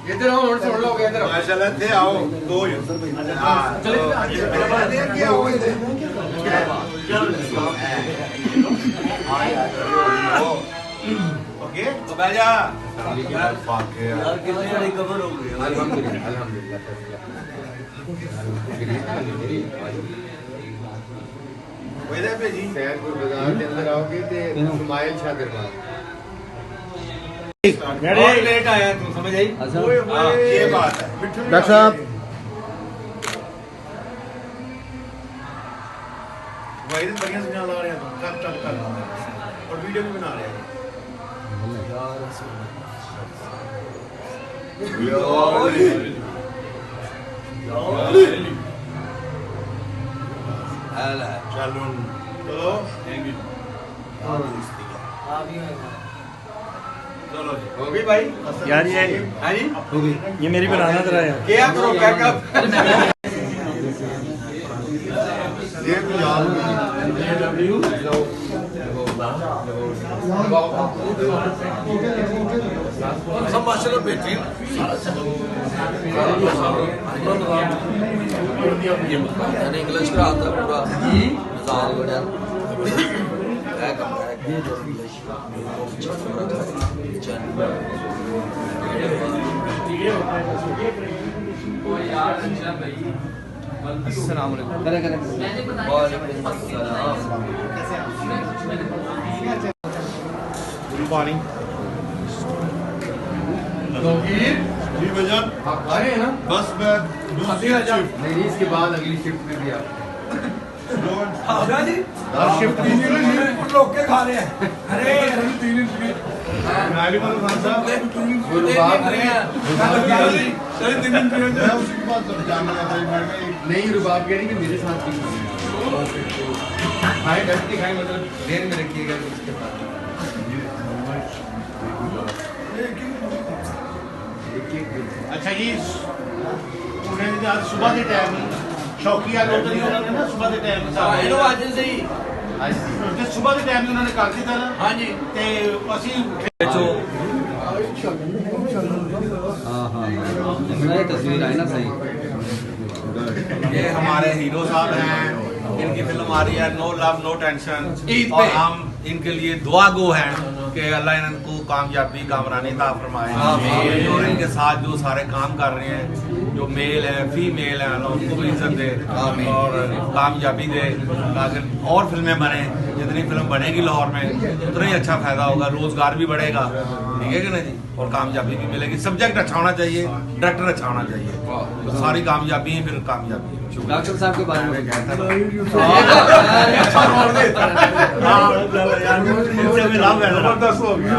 इधर आओ और सुन लो इधर माशाल्लाह थे आओ दो हां चलो ओके तो बैठ जा यार कितनी बड़ी कवर हो गई अल्हम्दुलिल्लाह अल्हम्दुलिल्लाह वैसे पे जी सैदपुर बाजार के अंदर आओगे तो इस्माइल शाह दरबार बहुत लेट आया तू समझ आई ये बात है डॉक्टर साहब वही बढ़िया से ला रहे हैं कर और वीडियो भी बना रहे हैं चलो चलो हो गई भाई यार ये हाँ जी हो गई ये मेरी बनाना जरा यार क्या करो क्या कर ये याद सब माशाल्लाह बेहतरीन मैंने इंग्लिश का आता पूरा मिसाल बढ़िया है कमरा है ये जो इंग्लिश अस्सलाम वालेकुम पानी जी भजन आप आ रहे हैं ना बस मैं नहीं इसके बाद अगली शिफ्ट में भी आप शिफ्ट लोग के खा रहे हैं अरे नाली पर खान साहब मैं उसी के बाद जानना था नहीं रुबाब कह रही कि मेरे साथ भी खाए डट के खाए मतलब देर में रखिएगा इसके बाद अच्छा जी उन्होंने आज सुबह के टाइम शौकिया लोग उन्होंने ना सुबह के टाइम ਇਹਨੂੰ ਅੱਜ ਸਹੀ ਤੇ ਸੁਬਹ ਦੇ ਟਾਈਮ ਉਹਨਾਂ ਨੇ ਕਰ ਦਿੱਤਾ ਨਾ ਹਾਂਜੀ ਤੇ ਅਸੀਂ ये तस्वीर आई ना सही ये हमारे हीरो साहब हैं इनकी फिल्म आ रही है नो लव नो टेंशन और हम इनके लिए दुआ गो हैं कि अल्लाह इनको कामयाबी कामरानी अता फरमाए और इनके साथ जो सारे काम कर रहे हैं जो मेल है फीमेल है अल्लाह उनको भी इज्जत दे और कामयाबी दे ताकि और फिल्में बने जितनी फिल्म बनेगी लाहौर में उतना ही अच्छा फायदा होगा रोजगार भी बढ़ेगा ठीक है कि नहीं जी और कामयाबी भी मिलेगी सब्जेक्ट अच्छा होना चाहिए डायरेक्टर अच्छा होना चाहिए तो सारी कामयाबी ही फिर कामयाबी डॉक्टर साहब के बारे में जबरदस्त हो गया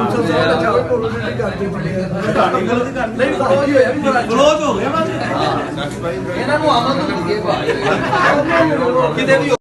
ਇਹਨਾਂ ਨੂੰ ਆਮਦ ਲੱਗੇ ਭਾਈ ਕਿਤੇ ਵੀ